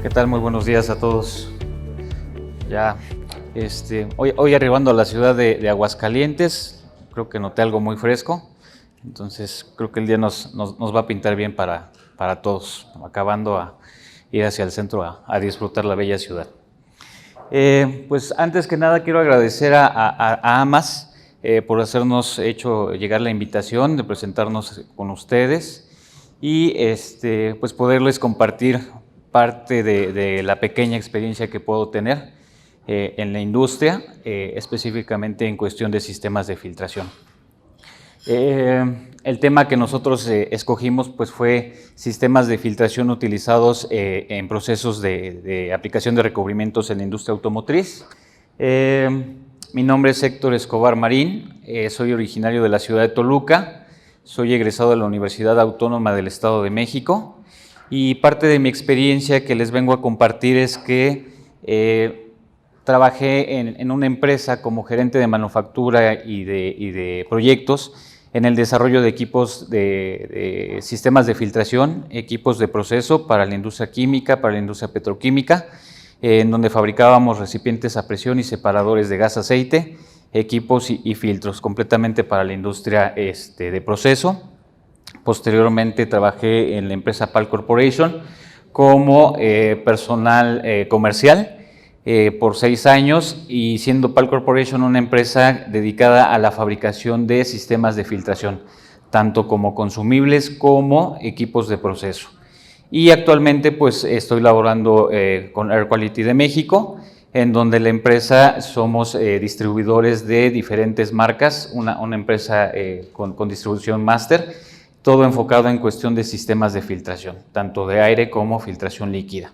¿Qué tal? Muy buenos días a todos. Ya, hoy arribando a la ciudad de Aguascalientes, creo que noté algo muy fresco, entonces creo que el día nos va a pintar bien para todos, acabando a ir hacia el centro a disfrutar la bella ciudad. Pues antes que nada quiero agradecer a AMAS por hacernos hecho llegar la invitación de presentarnos con ustedes y pues poderles compartir parte de la pequeña experiencia que puedo tener en la industria, específicamente en cuestión de sistemas de filtración. El tema que nosotros escogimos pues, fue sistemas de filtración utilizados en procesos de aplicación de recubrimientos en la industria automotriz. Mi nombre es Héctor Escobar Marín, soy originario de la ciudad de Toluca, soy egresado de la Universidad Autónoma del Estado de México y parte de mi experiencia que les vengo a compartir es que trabajé en una empresa como gerente de manufactura y de proyectos en el desarrollo de equipos de sistemas de filtración, equipos de proceso para la industria química, para la industria petroquímica, en donde fabricábamos recipientes a presión y separadores de gas-aceite, equipos y filtros completamente para la industria de proceso. Posteriormente trabajé en la empresa PAL Corporation como personal comercial por 6 años y siendo PAL Corporation una empresa dedicada a la fabricación de sistemas de filtración, tanto como consumibles como equipos de proceso. Y actualmente pues estoy laborando con Air Quality de México, en donde la empresa somos distribuidores de diferentes marcas, una empresa con distribución máster, todo enfocado en cuestión de sistemas de filtración, tanto de aire como filtración líquida.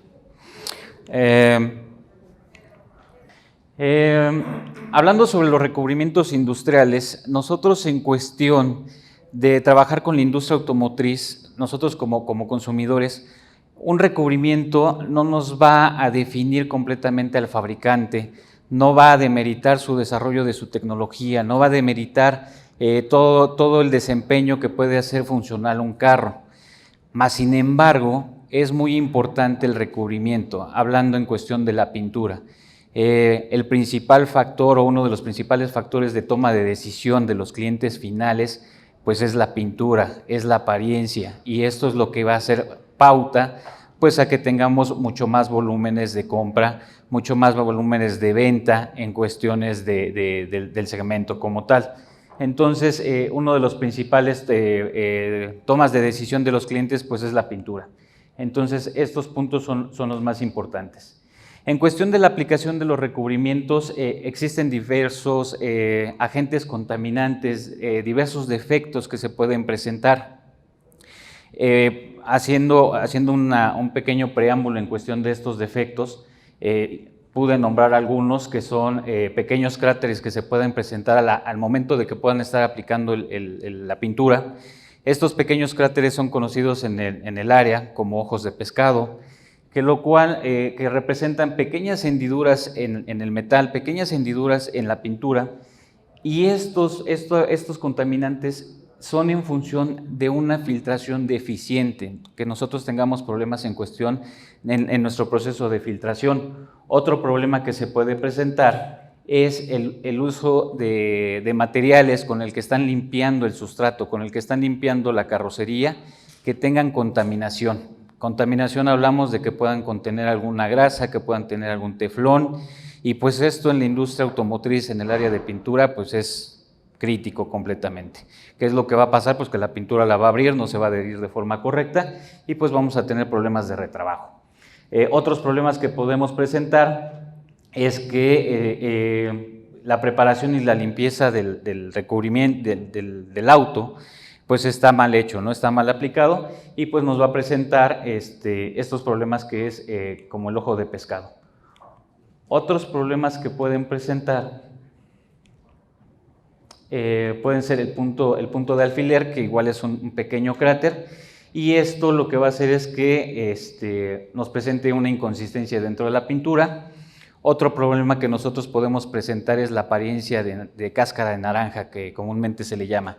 Hablando sobre los recubrimientos industriales, nosotros en cuestión de trabajar con la industria automotriz, nosotros como consumidores, un recubrimiento no nos va a definir completamente al fabricante, no va a demeritar su desarrollo de su tecnología, no va a demeritar todo el desempeño que puede hacer funcional un carro. Mas, sin embargo, es muy importante el recubrimiento, hablando en cuestión de la pintura. El principal factor o uno de los principales factores de toma de decisión de los clientes finales pues es la pintura, es la apariencia y esto es lo que va a hacer pauta pues a que tengamos mucho más volúmenes de compra, mucho más volúmenes de venta en cuestiones del segmento como tal. Entonces, uno de los principales tomas de decisión de los clientes pues es la pintura. Entonces, estos puntos son los más importantes. En cuestión de la aplicación de los recubrimientos, existen diversos agentes contaminantes, diversos defectos que se pueden presentar. Haciendo un pequeño preámbulo en cuestión de estos defectos, pude nombrar algunos que son pequeños cráteres que se pueden presentar al momento de que puedan estar aplicando la pintura. Estos pequeños cráteres son conocidos en el área como ojos de pescado, que representan pequeñas hendiduras en el metal, pequeñas hendiduras en la pintura, y estos contaminantes son en función de una filtración deficiente, que nosotros tengamos problemas en cuestión en nuestro proceso de filtración. Otro problema que se puede presentar es el uso de materiales con el que están limpiando el sustrato, con el que están limpiando la carrocería, que tengan contaminación. Contaminación hablamos de que puedan contener alguna grasa, que puedan tener algún teflón, y pues esto en la industria automotriz, en el área de pintura, pues es crítico completamente. ¿Qué es lo que va a pasar? Pues que la pintura la va a abrir, no se va a adherir de forma correcta y pues vamos a tener problemas de retrabajo. Otros problemas que podemos presentar es que la preparación y la limpieza del recubrimiento del auto pues está mal hecho, no está mal aplicado y pues nos va a presentar estos problemas que es como el ojo de pescado. Otros problemas que pueden presentar pueden ser el punto de alfiler, que igual es un pequeño cráter, y esto lo que va a hacer es que nos presente una inconsistencia dentro de la pintura. Otro problema que nosotros podemos presentar es la apariencia de cáscara de naranja, que comúnmente se le llama.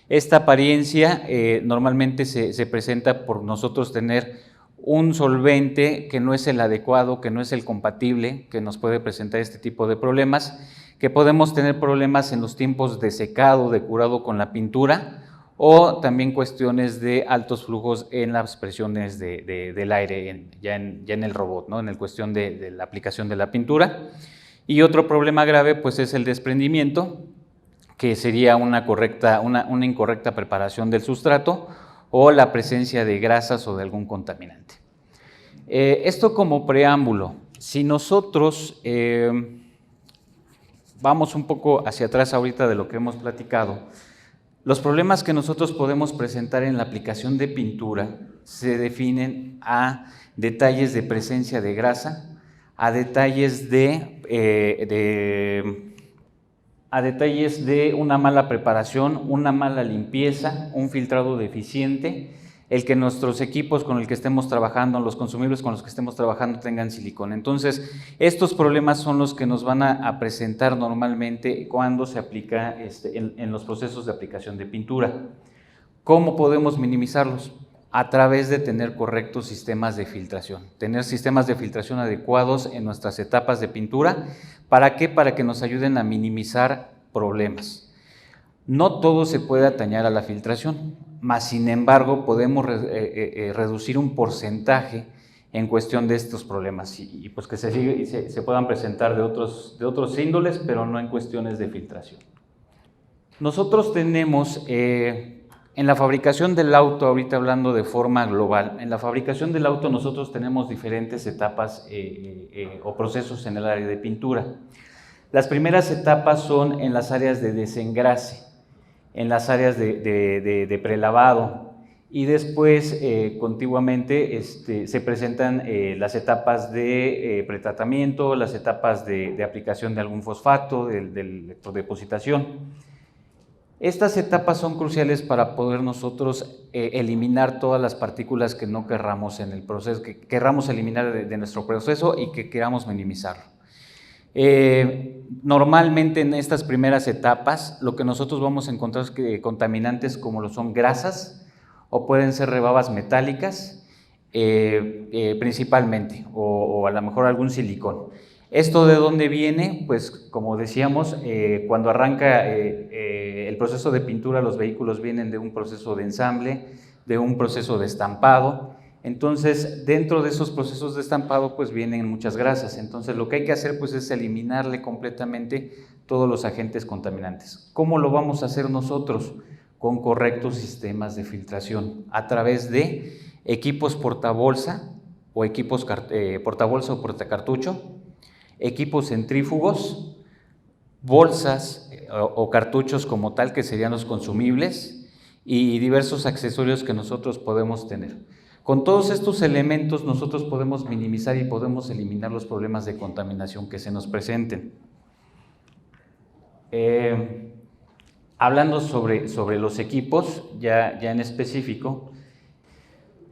Esta apariencia normalmente se presenta por nosotros tener un solvente que no es el adecuado, que no es el compatible, que nos puede presentar este tipo de problemas, que podemos tener problemas en los tiempos de secado, de curado con la pintura, o también cuestiones de altos flujos en las presiones del aire, ya en el robot, ¿no? En la cuestión de la aplicación de la pintura. Y otro problema grave pues es el desprendimiento, que sería una incorrecta preparación del sustrato o la presencia de grasas o de algún contaminante. Esto como preámbulo. Si nosotros vamos un poco hacia atrás ahorita de lo que hemos platicado, los problemas que nosotros podemos presentar en la aplicación de pintura se definen a detalles de presencia de grasa, a detalles de una mala preparación, una mala limpieza, un filtrado deficiente, el que nuestros equipos con el que estemos trabajando, los consumibles con los que estemos trabajando tengan silicona. Entonces, estos problemas son los que nos van a presentar normalmente cuando se aplica en los procesos de aplicación de pintura. ¿Cómo podemos minimizarlos? A través de tener correctos sistemas de filtración, tener sistemas de filtración adecuados en nuestras etapas de pintura. ¿Para qué? Para que nos ayuden a minimizar problemas. No todo se puede atañar a la filtración, mas sin embargo podemos reducir un porcentaje en cuestión de estos problemas y pues que se puedan presentar de otros índoles, pero no en cuestiones de filtración. Nosotros tenemos en la fabricación del auto, ahorita hablando de forma global, en la fabricación del auto nosotros tenemos diferentes etapas o procesos en el área de pintura. Las primeras etapas son en las áreas de desengrase, en las áreas de prelavado, y después contiguamente se presentan las etapas de pretratamiento, las etapas de aplicación de algún fosfato, de electrodepositación. Estas etapas son cruciales para poder nosotros eliminar todas las partículas que no querramos en el proceso, que querramos eliminar de nuestro proceso y que queramos minimizarlo. Normalmente en estas primeras etapas lo que nosotros vamos a encontrar es que contaminantes como lo son grasas o pueden ser rebabas metálicas principalmente o a lo mejor algún silicón. ¿Esto de dónde viene? Pues como decíamos, cuando arranca el proceso de pintura, los vehículos vienen de un proceso de ensamble, de un proceso de estampado. Entonces, dentro de esos procesos de estampado, pues vienen muchas grasas. Entonces, lo que hay que hacer pues es eliminarle completamente todos los agentes contaminantes. ¿Cómo lo vamos a hacer nosotros? Con correctos sistemas de filtración a través de equipos portabolsa o equipos portabolsa o portacartucho, equipos centrífugos, bolsas o cartuchos como tal, que serían los consumibles, y diversos accesorios que nosotros podemos tener. Con todos estos elementos nosotros podemos minimizar y podemos eliminar los problemas de contaminación que se nos presenten. Hablando sobre los equipos, ya en específico,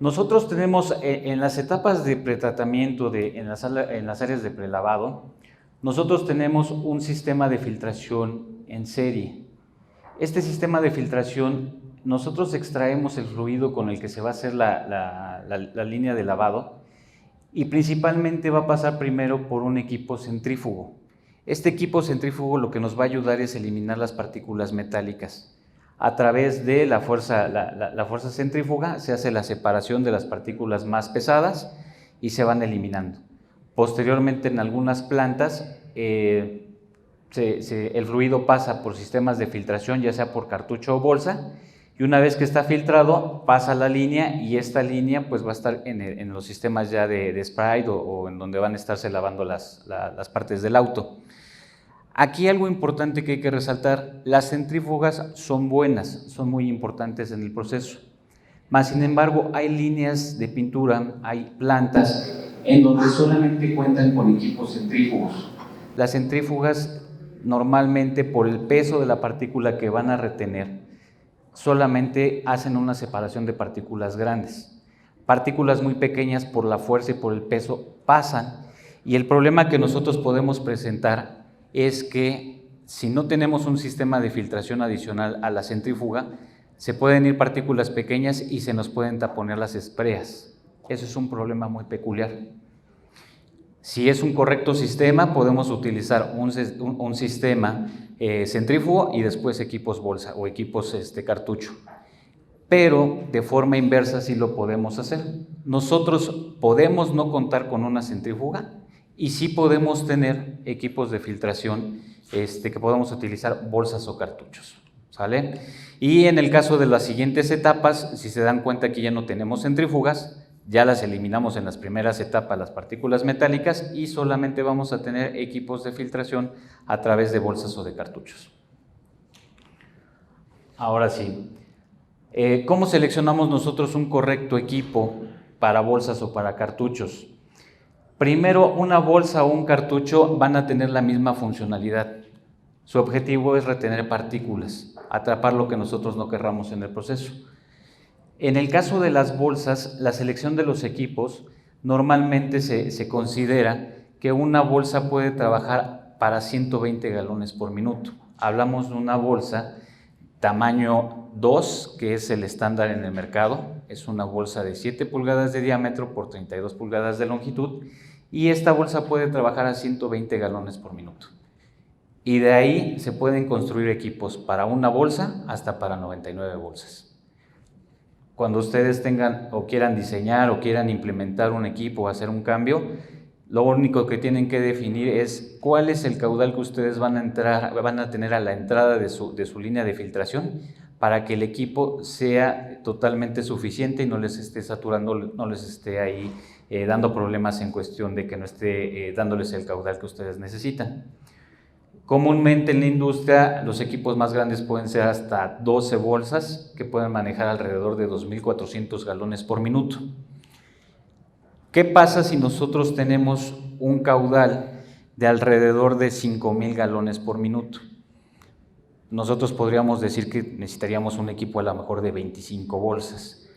nosotros tenemos en las etapas de pretratamiento, en las áreas de prelavado, nosotros tenemos un sistema de filtración en serie. Este sistema de filtración, nosotros extraemos el fluido con el que se va a hacer la línea de lavado y principalmente va a pasar primero por un equipo centrífugo. Este equipo centrífugo lo que nos va a ayudar es eliminar las partículas metálicas. A través de la fuerza centrífuga se hace la separación de las partículas más pesadas y se van eliminando. Posteriormente, en algunas plantas, el fluido pasa por sistemas de filtración, ya sea por cartucho o bolsa, y una vez que está filtrado, pasa a la línea y esta línea pues va a estar en los sistemas ya de Sprite o en donde van a estarse lavando las partes del auto. Aquí algo importante que hay que resaltar, las centrífugas son buenas, son muy importantes en el proceso, mas sin embargo hay líneas de pintura, hay plantas en donde solamente cuentan con equipos centrífugos. Las centrífugas normalmente por el peso de la partícula que van a retener, solamente hacen una separación de partículas grandes. Partículas muy pequeñas por la fuerza y por el peso pasan, y el problema que nosotros podemos presentar es que si no tenemos un sistema de filtración adicional a la centrífuga, se pueden ir partículas pequeñas y se nos pueden taponar las espreas. Eso es un problema muy peculiar. Si es un correcto sistema, podemos utilizar un sistema centrífugo y después equipos bolsa o equipos cartucho. Pero de forma inversa sí lo podemos hacer. Nosotros podemos no contar con una centrífuga y sí podemos tener equipos de filtración que podemos utilizar bolsas o cartuchos, ¿sale? Y en el caso de las siguientes etapas, si se dan cuenta que ya no tenemos centrífugas, ya las eliminamos en las primeras etapas, las partículas metálicas, y solamente vamos a tener equipos de filtración a través de bolsas o de cartuchos. Ahora sí, ¿cómo seleccionamos nosotros un correcto equipo para bolsas o para cartuchos? Primero, una bolsa o un cartucho van a tener la misma funcionalidad. Su objetivo es retener partículas, atrapar lo que nosotros no querramos en el proceso. En el caso de las bolsas, la selección de los equipos, normalmente se considera que una bolsa puede trabajar para 120 galones por minuto. Hablamos de una bolsa tamaño 2, que es el estándar en el mercado. Es una bolsa de 7 pulgadas de diámetro por 32 pulgadas de longitud, y esta bolsa puede trabajar a 120 galones por minuto. Y de ahí se pueden construir equipos para una bolsa hasta para 99 bolsas. Cuando ustedes tengan o quieran diseñar o quieran implementar un equipo o hacer un cambio, lo único que tienen que definir es cuál es el caudal que ustedes van a tener a la entrada de su línea de filtración, para que el equipo sea totalmente suficiente y no les esté saturando, no les esté ahí dando problemas en cuestión de que no esté dándoles el caudal que ustedes necesitan. Comúnmente en la industria los equipos más grandes pueden ser hasta 12 bolsas, que pueden manejar alrededor de 2.400 galones por minuto. ¿Qué pasa si nosotros tenemos un caudal de alrededor de 5.000 galones por minuto? Nosotros podríamos decir que necesitaríamos un equipo a lo mejor de 25 bolsas,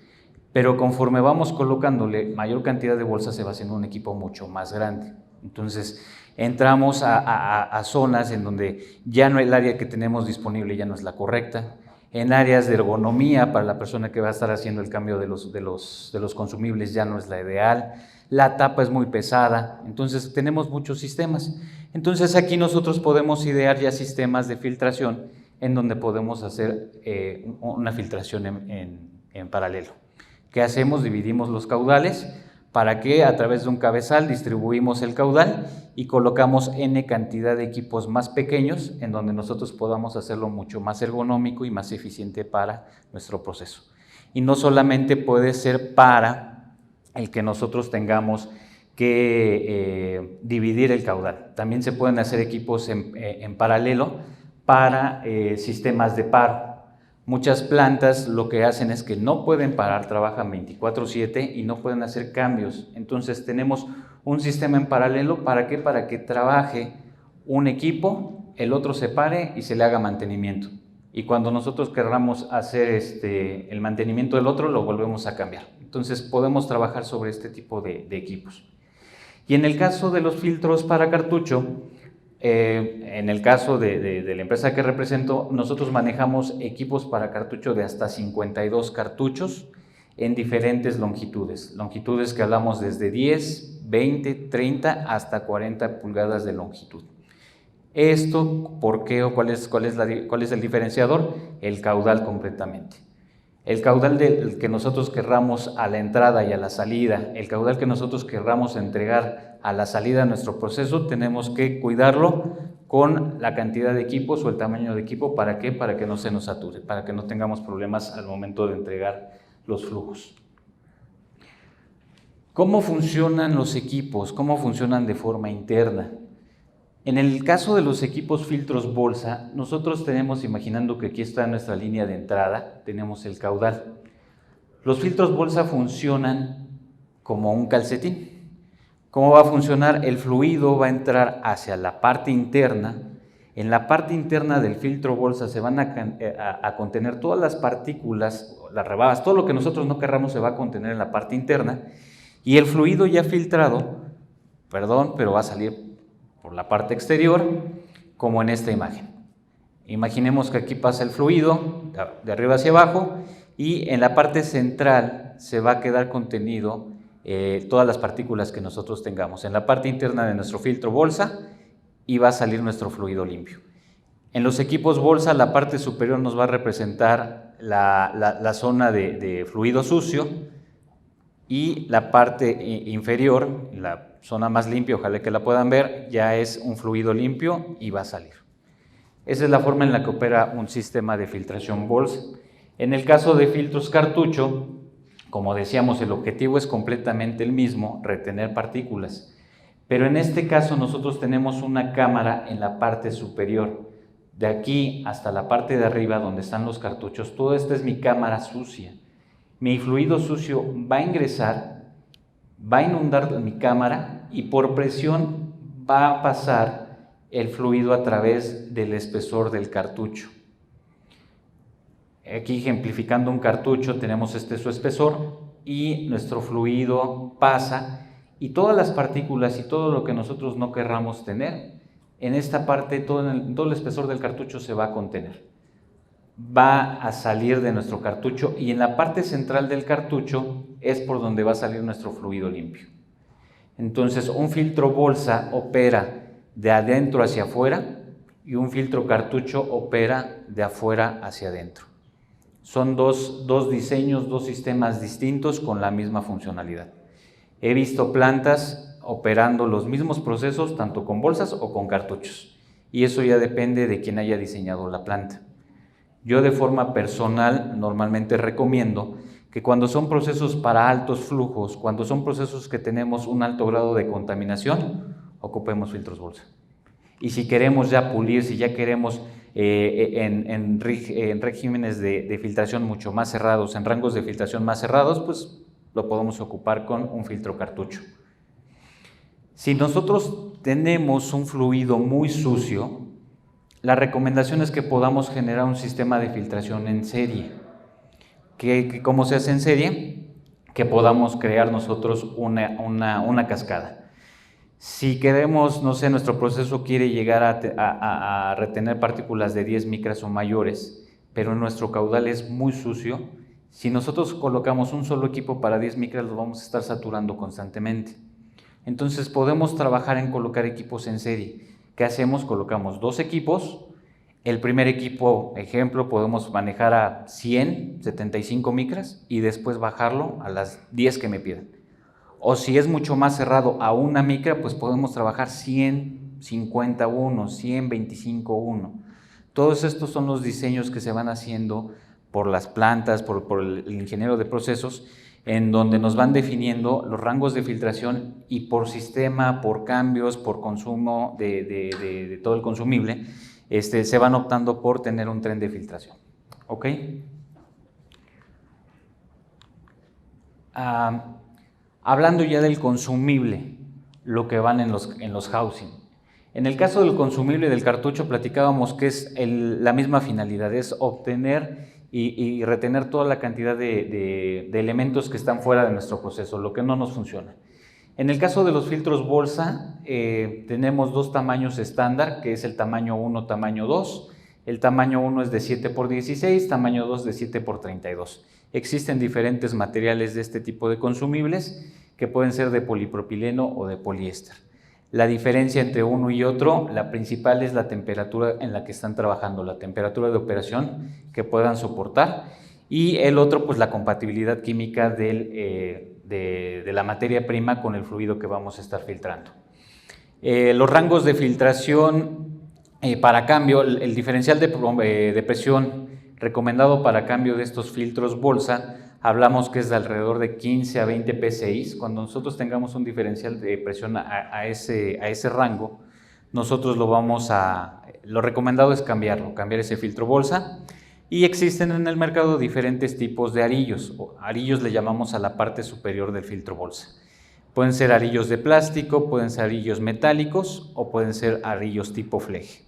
pero conforme vamos colocándole mayor cantidad de bolsas se va haciendo un equipo mucho más grande. Entonces entramos a zonas en donde ya no el área que tenemos disponible ya no es la correcta, en áreas de ergonomía para la persona que va a estar haciendo el cambio de los consumibles ya no es la ideal, la tapa es muy pesada. Entonces tenemos muchos sistemas. Entonces aquí nosotros podemos idear ya sistemas de filtración en donde podemos hacer una filtración en paralelo. ¿Qué hacemos? Dividimos los caudales para que a través de un cabezal distribuimos el caudal y colocamos N cantidad de equipos más pequeños en donde nosotros podamos hacerlo mucho más ergonómico y más eficiente para nuestro proceso. Y no solamente puede ser para el que nosotros tengamos que dividir el caudal, también se pueden hacer equipos en paralelo para sistemas de paro. Muchas plantas lo que hacen es que no pueden parar, trabajan 24/7 y no pueden hacer cambios. Entonces tenemos un sistema en paralelo, ¿para qué? Para que trabaje un equipo, el otro se pare y se le haga mantenimiento. Y cuando nosotros querramos hacer el mantenimiento del otro, lo volvemos a cambiar. Entonces podemos trabajar sobre este tipo de equipos. Y en el caso de los filtros para cartucho, en el caso de la empresa que represento, nosotros manejamos equipos para cartucho de hasta 52 cartuchos en diferentes longitudes que hablamos desde 10, 20, 30 hasta 40 pulgadas de longitud. ¿Esto por qué o cuál es el diferenciador? El caudal completamente. El caudal del que nosotros querramos a la entrada y a la salida, el caudal que nosotros querramos entregar a la salida de nuestro proceso, tenemos que cuidarlo con la cantidad de equipos o el tamaño de equipo. ¿Para qué? Para que no se nos sature, para que no tengamos problemas al momento de entregar los flujos. ¿Cómo funcionan los equipos? ¿Cómo funcionan de forma interna? En el caso de los equipos filtros bolsa, nosotros tenemos, imaginando que aquí está nuestra línea de entrada, tenemos el caudal. Los filtros bolsa funcionan como un calcetín. ¿Cómo va a funcionar? El fluido va a entrar hacia la parte interna. En la parte interna del filtro bolsa se van a contener todas las partículas, las rebabas, todo lo que nosotros no querramos se va a contener en la parte interna, y el fluido ya filtrado, pero va a salir por la parte exterior, como en esta imagen. Imaginemos que aquí pasa el fluido de arriba hacia abajo y en la parte central se va a quedar contenido todas las partículas que nosotros tengamos en la parte interna de nuestro filtro bolsa y va a salir nuestro fluido limpio. En los equipos bolsa, la parte superior nos va a representar la zona de fluido sucio y la parte inferior, la zona más limpia, ojalá que la puedan ver, ya es un fluido limpio y va a salir. Esa es la forma en la que opera un sistema de filtración bolsa. En el caso de filtros cartucho, como decíamos, el objetivo es completamente el mismo, retener partículas. Pero en este caso nosotros tenemos una cámara en la parte superior. De aquí hasta la parte de arriba donde están los cartuchos, todo esto es mi cámara sucia. Mi fluido sucio va a ingresar, va a inundar mi cámara y por presión va a pasar el fluido a través del espesor del cartucho. Aquí ejemplificando un cartucho tenemos su espesor y nuestro fluido pasa y todas las partículas y todo lo que nosotros no querramos tener, en esta parte todo el espesor del cartucho se va a contener. Va a salir de nuestro cartucho y en la parte central del cartucho es por donde va a salir nuestro fluido limpio. Entonces un filtro bolsa opera de adentro hacia afuera y un filtro cartucho opera de afuera hacia adentro. Son dos diseños, dos sistemas distintos con la misma funcionalidad. He visto plantas operando los mismos procesos tanto con bolsas o con cartuchos y eso ya depende de quién haya diseñado la planta. Yo de forma personal normalmente recomiendo que cuando son procesos para altos flujos, cuando son procesos que tenemos un alto grado de contaminación, ocupemos filtros bolsa. Y si queremos ya pulir, si ya queremos en regímenes de filtración mucho más cerrados, en rangos de filtración más cerrados, pues lo podemos ocupar con un filtro cartucho. Si nosotros tenemos un fluido muy sucio, la recomendación es que podamos generar un sistema de filtración en serie. ¿Cómo se hace en serie? Que podamos crear nosotros una cascada. Si queremos, no sé, nuestro proceso quiere llegar a retener partículas de 10 micras o mayores, pero nuestro caudal es muy sucio, si nosotros colocamos un solo equipo para 10 micras, lo vamos a estar saturando constantemente. Entonces podemos trabajar en colocar equipos en serie. ¿Qué hacemos? Colocamos 2 equipos. El primer equipo, ejemplo, podemos manejar a 100, 75 micras y después bajarlo a las 10 que me pidan. O si es mucho más cerrado a 1 micra, pues podemos trabajar 151, 125.1. Todos estos son los diseños que se van haciendo por las plantas, por el ingeniero de procesos, en donde nos van definiendo los rangos de filtración y por sistema, por cambios, por consumo de todo el consumible, se van optando por tener un tren de filtración. ¿Ok? Hablando ya del consumible, lo que van en los housing. En el caso del consumible del cartucho platicábamos que es la misma finalidad, es obtener y retener toda la cantidad de elementos que están fuera de nuestro proceso, lo que no nos funciona. En el caso de los filtros bolsa, tenemos 2 tamaños estándar, que es el tamaño 1, tamaño 2. El tamaño 1 es de 7 por 16, tamaño 2 de 7 por 32. Existen diferentes materiales de este tipo de consumibles que pueden ser de polipropileno o de poliéster. La diferencia entre uno y otro, la principal es la temperatura en la que están trabajando, la temperatura de operación que puedan soportar, y el otro, pues la compatibilidad química de la materia prima con el fluido que vamos a estar filtrando. Los rangos de filtración para cambio, el diferencial de presión recomendado para cambio de estos filtros bolsa, hablamos que es de alrededor de 15 a 20 psi. Cuando nosotros tengamos un diferencial de presión a ese rango, nosotros lo recomendado es cambiar ese filtro bolsa. Y existen en el mercado diferentes tipos de arillos. Arillos le llamamos a la parte superior del filtro bolsa. Pueden ser arillos de plástico, pueden ser arillos metálicos o pueden ser arillos tipo fleje.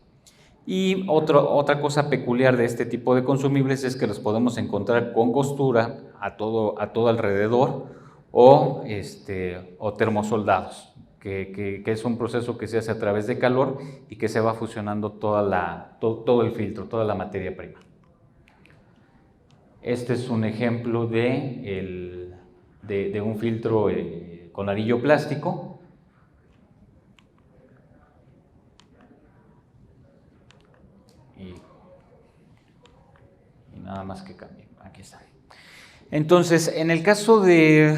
Y otra cosa peculiar de este tipo de consumibles es que los podemos encontrar con costura a todo alrededor o termosoldados, que es un proceso que se hace a través de calor y que se va fusionando todo el filtro, toda la materia prima. Este es un ejemplo del de un filtro con arillo plástico. Y nada más que cambie. Aquí está. Entonces, en el caso de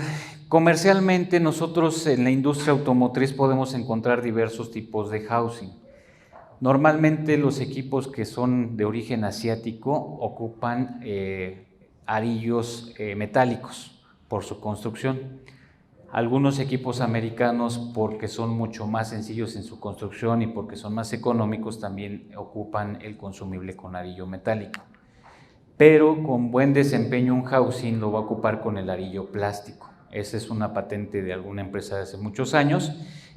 comercialmente, nosotros en la industria automotriz podemos encontrar diversos tipos de housing. Normalmente los equipos que son de origen asiático ocupan arillos metálicos por su construcción. Algunos equipos americanos, porque son mucho más sencillos en su construcción y porque son más económicos, también ocupan el consumible con arillo metálico. Pero con buen desempeño un housing lo va a ocupar con el arillo plástico. Esa es una patente de alguna empresa de hace muchos años,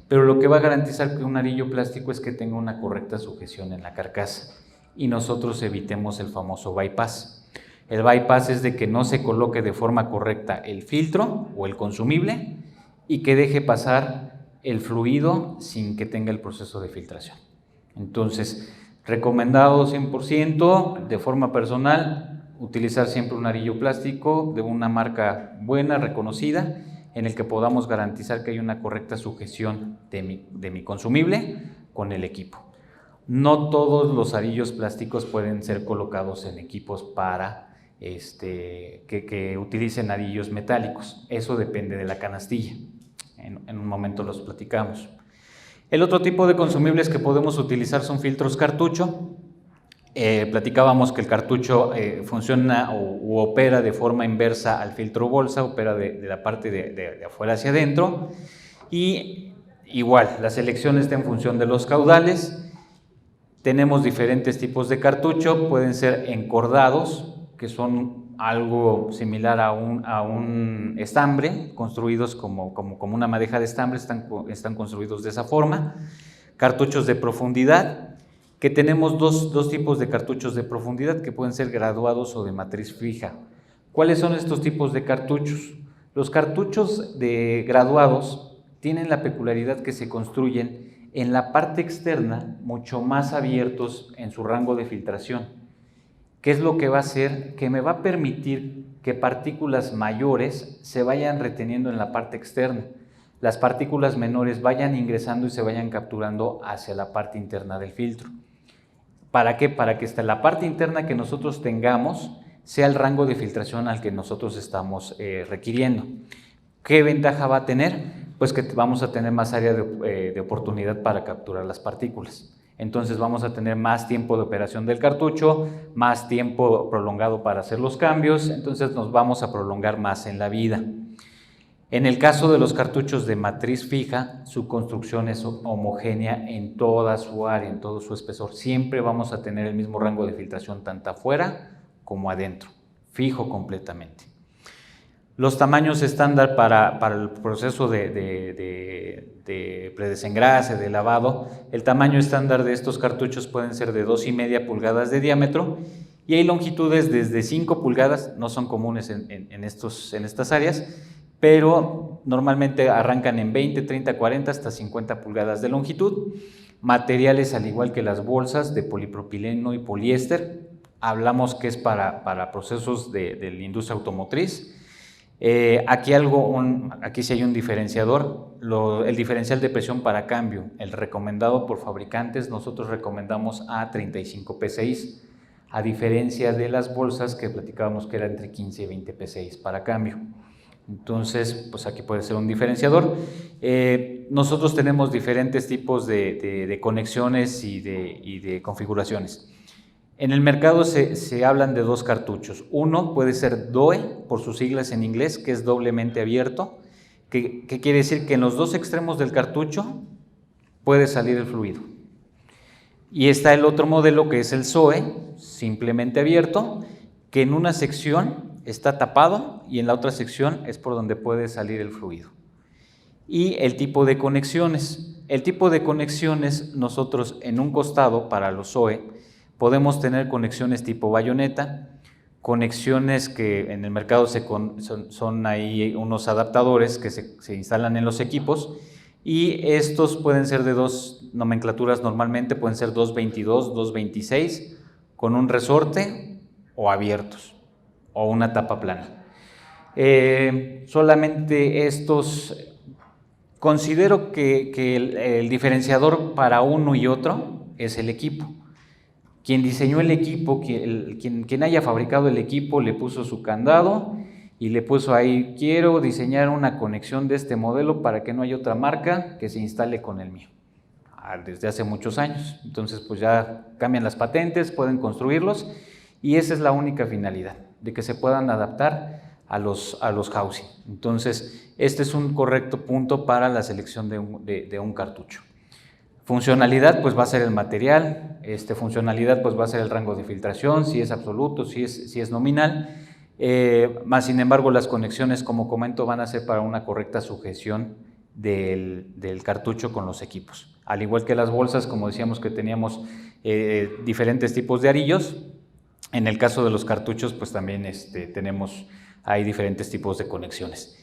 pero lo que va a garantizar que un arillo plástico es que tenga una correcta sujeción en la carcasa y nosotros evitemos el famoso bypass. El bypass es de que no se coloque de forma correcta el filtro o el consumible y que deje pasar el fluido sin que tenga el proceso de filtración. Entonces, recomendado 100%, de forma personal, utilizar siempre un arillo plástico de una marca buena, reconocida, en el que podamos garantizar que hay una correcta sujeción de mi consumible con el equipo. No todos los arillos plásticos pueden ser colocados en equipos para que utilicen arillos metálicos. Eso depende de la canastilla. En un momento los platicamos. El otro tipo de consumibles que podemos utilizar son filtros cartucho. Platicábamos que el cartucho funciona u opera de forma inversa al filtro bolsa, opera de la parte de afuera hacia adentro, y igual, la selección está en función de los caudales. Tenemos diferentes tipos de cartucho, pueden ser encordados, que son algo similar a un estambre, construidos como una madeja de estambre, están construidos de esa forma. Cartuchos de profundidad, que tenemos dos tipos de cartuchos de profundidad que pueden ser graduados o de matriz fija. ¿Cuáles son estos tipos de cartuchos? Los cartuchos de graduados tienen la peculiaridad que se construyen en la parte externa mucho más abiertos en su rango de filtración. ¿Qué es lo que va a hacer? Que me va a permitir que partículas mayores se vayan reteniendo en la parte externa. Las partículas menores vayan ingresando y se vayan capturando hacia la parte interna del filtro. ¿Para qué? Para que hasta la parte interna que nosotros tengamos sea el rango de filtración al que nosotros estamos requiriendo. ¿Qué ventaja va a tener? Pues que vamos a tener más área de oportunidad para capturar las partículas. Entonces vamos a tener más tiempo de operación del cartucho, más tiempo prolongado para hacer los cambios, entonces nos vamos a prolongar más en la vida. En el caso de los cartuchos de matriz fija, su construcción es homogénea en toda su área, en todo su espesor. Siempre vamos a tener el mismo rango de filtración tanto afuera como adentro, fijo completamente. Los tamaños estándar para el proceso de predesengrase, de lavado, el tamaño estándar de estos cartuchos pueden ser de 2,5 pulgadas de diámetro y hay longitudes desde 5 pulgadas, no son comunes en estas áreas, pero normalmente arrancan en 20, 30, 40 hasta 50 pulgadas de longitud. Materiales al igual que las bolsas de polipropileno y poliéster, hablamos que es para procesos de la industria automotriz. Aquí sí hay un diferenciador, el diferencial de presión para cambio, el recomendado por fabricantes, nosotros recomendamos a 35 psi, a diferencia de las bolsas que platicábamos que era entre 15 y 20 psi para cambio. Entonces, pues aquí puede ser un diferenciador. Nosotros tenemos diferentes tipos de conexiones y de configuraciones. En el mercado se hablan de dos cartuchos. Uno puede ser DOE, por sus siglas en inglés, que es doblemente abierto, que quiere decir que en los dos extremos del cartucho puede salir el fluido. Y está el otro modelo que es el SOE, simplemente abierto, que en una sección está tapado y en la otra sección es por donde puede salir el fluido. Y el tipo de conexiones. El tipo de conexiones, nosotros en un costado para los SOE podemos tener conexiones tipo bayoneta, conexiones que en el mercado son ahí unos adaptadores que se instalan en los equipos y estos pueden ser de dos nomenclaturas normalmente, pueden ser 222, 226 con un resorte o abiertos o una tapa plana. Solamente estos, considero que el diferenciador para uno y otro es el equipo. Quien diseñó el equipo, quien haya fabricado el equipo, le puso su candado y le puso ahí: quiero diseñar una conexión de este modelo para que no haya otra marca que se instale con el mío. Desde hace muchos años. Entonces pues ya cambian las patentes, pueden construirlos, y esa es la única finalidad, de que se puedan adaptar a los housing. Entonces este es un correcto punto para la selección de un cartucho. Funcionalidad pues va a ser el material, funcionalidad pues va a ser el rango de filtración, si es absoluto, si es nominal, más sin embargo las conexiones, como comento, van a ser para una correcta sujeción del cartucho con los equipos. Al igual que las bolsas, como decíamos que teníamos diferentes tipos de arillos, en el caso de los cartuchos pues también hay diferentes tipos de conexiones.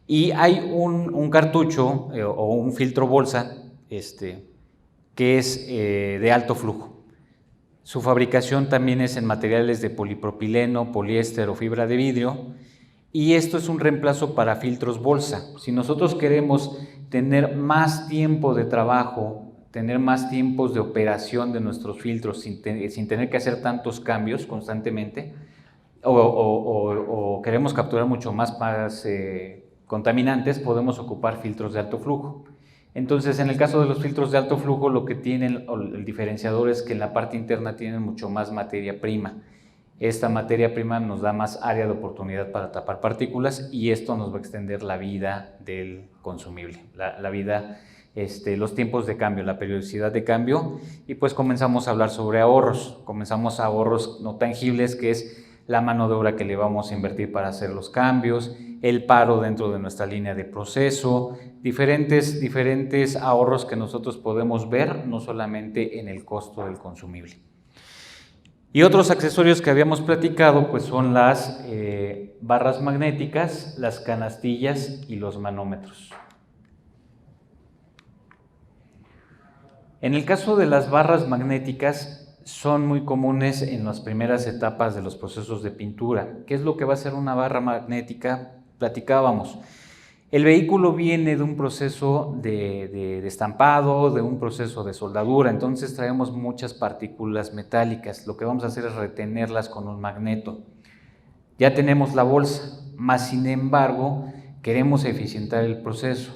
Y hay un cartucho o un filtro bolsa que es de alto flujo. Su fabricación también es en materiales de polipropileno, poliéster o fibra de vidrio, y esto es un reemplazo para filtros bolsa. Si nosotros queremos tener más tiempo de trabajo, tener más tiempos de operación de nuestros filtros sin tener que hacer tantos cambios constantemente, o queremos capturar mucho más contaminantes, podemos ocupar filtros de alto flujo. Entonces, en el caso de los filtros de alto flujo, lo que tienen, el diferenciador, es que en la parte interna tienen mucho más materia prima. Esta materia prima nos da más área de oportunidad para tapar partículas, y esto nos va a extender la vida del consumible, la vida, los tiempos de cambio, la periodicidad de cambio, y pues comenzamos a hablar sobre ahorros. Comenzamos a ahorros no tangibles, que es la mano de obra que le vamos a invertir para hacer los cambios, el paro dentro de nuestra línea de proceso, diferentes ahorros que nosotros podemos ver, no solamente en el costo del consumible. Y otros accesorios que habíamos platicado pues son las barras magnéticas, las canastillas y los manómetros. En el caso de las barras magnéticas, son muy comunes en las primeras etapas de los procesos de pintura. ¿Qué es lo que va a hacer una barra magnética? Platicábamos. El vehículo viene de un proceso de estampado, de un proceso de soldadura, entonces traemos muchas partículas metálicas. Lo que vamos a hacer es retenerlas con un magneto. Ya tenemos la bolsa, más sin embargo queremos eficientar el proceso.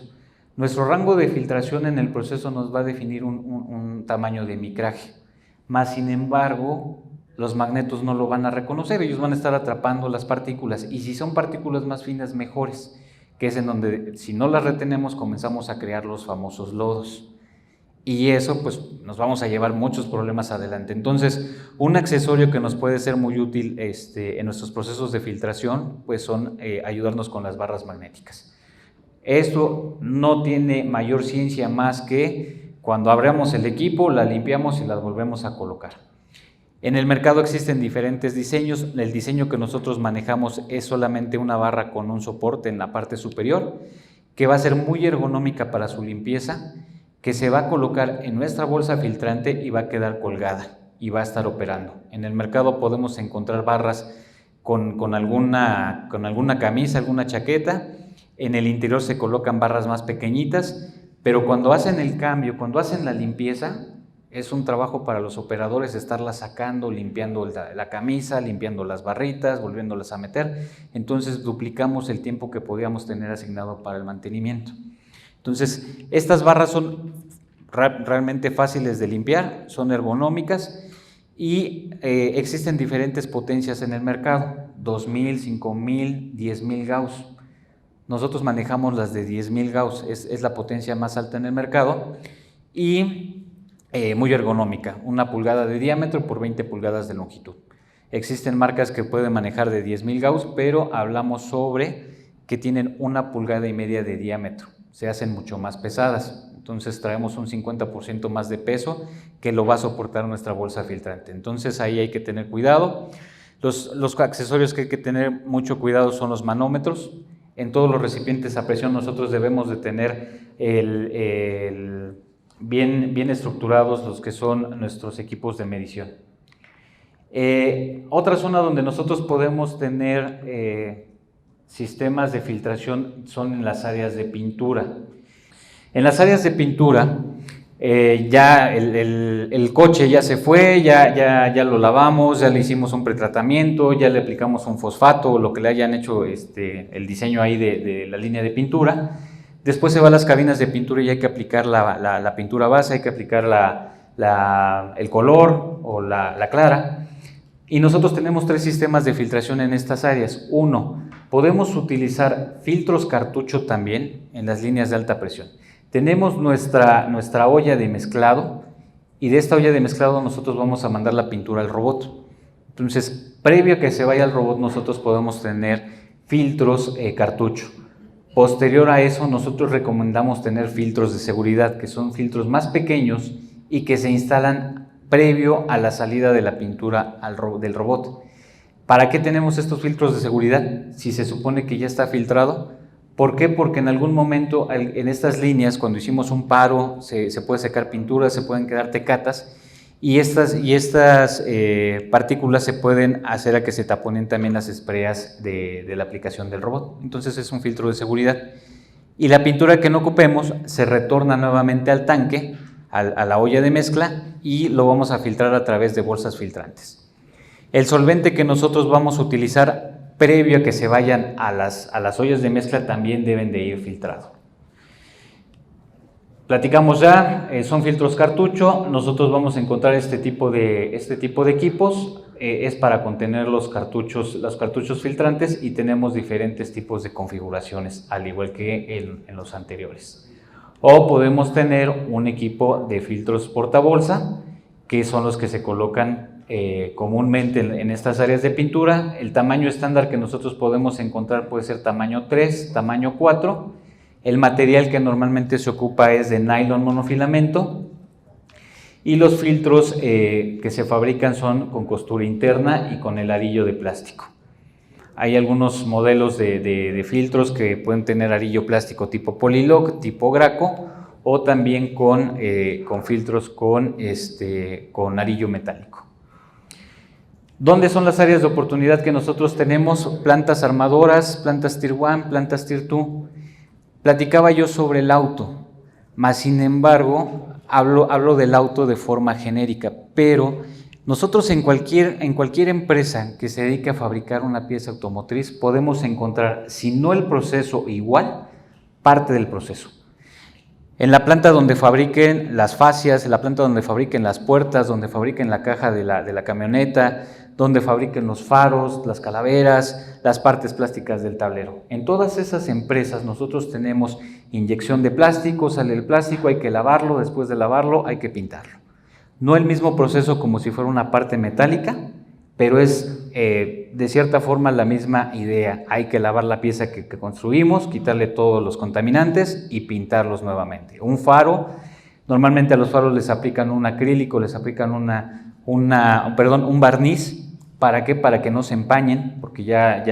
Nuestro rango de filtración en el proceso nos va a definir un tamaño de micraje, más sin embargo los magnetos no lo van a reconocer, ellos van a estar atrapando las partículas, y si son partículas más finas, mejores, que es en donde, si no las retenemos, comenzamos a crear los famosos lodos, y eso pues nos vamos a llevar muchos problemas adelante. Entonces, un accesorio que nos puede ser muy útil en nuestros procesos de filtración pues son ayudarnos con las barras magnéticas. Esto no tiene mayor ciencia más que cuando abramos el equipo, la limpiamos y la volvemos a colocar. En el mercado existen diferentes diseños. El diseño que nosotros manejamos es solamente una barra con un soporte en la parte superior, que va a ser muy ergonómica para su limpieza, que se va a colocar en nuestra bolsa filtrante y va a quedar colgada y va a estar operando. En el mercado podemos encontrar barras con alguna camisa, alguna chaqueta. En el interior se colocan barras más pequeñitas, pero cuando hacen el cambio, cuando hacen la limpieza, es un trabajo para los operadores estarla sacando, limpiando la camisa, limpiando las barritas, volviéndolas a meter. Entonces duplicamos el tiempo que podíamos tener asignado para el mantenimiento. Entonces, estas barras son realmente fáciles de limpiar, son ergonómicas, y existen diferentes potencias en el mercado: 2000, 5000, 10000 Gauss. Nosotros manejamos las de 10000 Gauss, es la potencia más alta en el mercado, y muy ergonómica, 1 pulgada de diámetro por 20 pulgadas de longitud. Existen marcas que pueden manejar de 10000 Gauss, pero hablamos sobre que tienen 1,5 pulgadas de diámetro, se hacen mucho más pesadas, entonces traemos un 50% más de peso que lo va a soportar nuestra bolsa filtrante. Entonces ahí hay que tener cuidado. Los accesorios que hay que tener mucho cuidado son los manómetros. En todos los recipientes a presión nosotros debemos de tener bien estructurados los que son nuestros equipos de medición. Otra zona donde nosotros podemos tener sistemas de filtración son en las áreas de pintura. En las áreas de pintura, ya el coche ya se fue, ya lo lavamos, ya le hicimos un pretratamiento, ya le aplicamos un fosfato o lo que le hayan hecho el diseño ahí de la línea de pintura. Después se va a las cabinas de pintura y hay que aplicar la pintura base, hay que aplicar el color o la clara. Y nosotros tenemos 3 sistemas de filtración en estas áreas. Uno, podemos utilizar filtros cartucho también en las líneas de alta presión. Tenemos nuestra olla de mezclado y de esta olla de mezclado nosotros vamos a mandar la pintura al robot. Entonces, previo a que se vaya al robot, nosotros podemos tener filtros cartucho. Posterior a eso, nosotros recomendamos tener filtros de seguridad, que son filtros más pequeños y que se instalan previo a la salida de la pintura del robot. ¿Para qué tenemos estos filtros de seguridad? Si se supone que ya está filtrado. ¿Por qué? Porque en algún momento en estas líneas, cuando hicimos un paro, se puede secar pintura, se pueden quedar tecatas y estas partículas se pueden hacer a que se taponen también las espreas de la aplicación del robot. Entonces es un filtro de seguridad. Y la pintura que no ocupemos se retorna nuevamente al tanque, a la olla de mezcla, y lo vamos a filtrar a través de bolsas filtrantes. El solvente que nosotros vamos a utilizar previo a que se vayan a las ollas de mezcla también deben de ir filtrado. Platicamos ya, son filtros cartucho. Nosotros vamos a encontrar este tipo de equipos, es para contener los cartuchos filtrantes y tenemos diferentes tipos de configuraciones, al igual que en los anteriores. O podemos tener un equipo de filtros portabolsa, que son los que se colocan comúnmente en estas áreas de pintura. El tamaño estándar que nosotros podemos encontrar puede ser tamaño 3, tamaño 4. El material que normalmente se ocupa es de nylon monofilamento y los filtros que se fabrican son con costura interna y con el arillo de plástico. Hay algunos modelos de filtros que pueden tener arillo plástico tipo Polilock, tipo Graco, o también con filtros con arillo metálico. ¿Dónde son las áreas de oportunidad que nosotros tenemos? Plantas armadoras, plantas Tier 1, plantas Tier 2. Platicaba yo sobre el auto, mas sin embargo hablo del auto de forma genérica, pero nosotros en cualquier empresa que se dedique a fabricar una pieza automotriz podemos encontrar, si no el proceso igual, parte del proceso. En la planta donde fabriquen las fascias, en la planta donde fabriquen las puertas, donde fabriquen la caja de la camioneta, donde fabriquen los faros, las calaveras, las partes plásticas del tablero. En todas esas empresas nosotros tenemos inyección de plástico, sale el plástico, hay que lavarlo, después de lavarlo hay que pintarlo. No el mismo proceso como si fuera una parte metálica, pero es de cierta forma la misma idea. Hay que lavar la pieza que construimos, quitarle todos los contaminantes y pintarlos nuevamente. Un faro, normalmente a los faros les aplican un acrílico, les aplican un barniz. ¿Para qué? Para que no se empañen, porque ya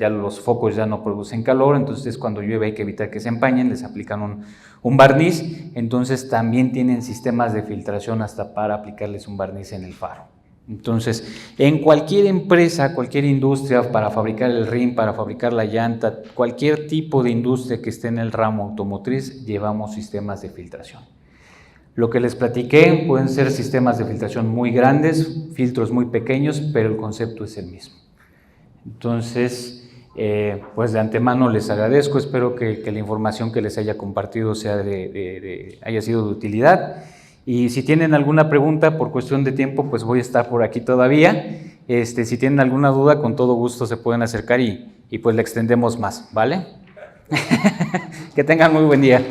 los focos ya no producen calor, entonces cuando llueve hay que evitar que se empañen, les aplican un barniz. Entonces también tienen sistemas de filtración hasta para aplicarles un barniz en el faro. Entonces, en cualquier empresa, cualquier industria, para fabricar el rin, para fabricar la llanta, cualquier tipo de industria que esté en el ramo automotriz, llevamos sistemas de filtración. Lo que les platiqué pueden ser sistemas de filtración muy grandes, filtros muy pequeños, pero el concepto es el mismo. Entonces, pues de antemano les agradezco, espero que la información que les haya compartido haya sido de utilidad. Y si tienen alguna pregunta, por cuestión de tiempo, pues voy a estar por aquí todavía. Si tienen alguna duda, con todo gusto se pueden acercar y pues le extendemos más, ¿vale? Que tengan muy buen día.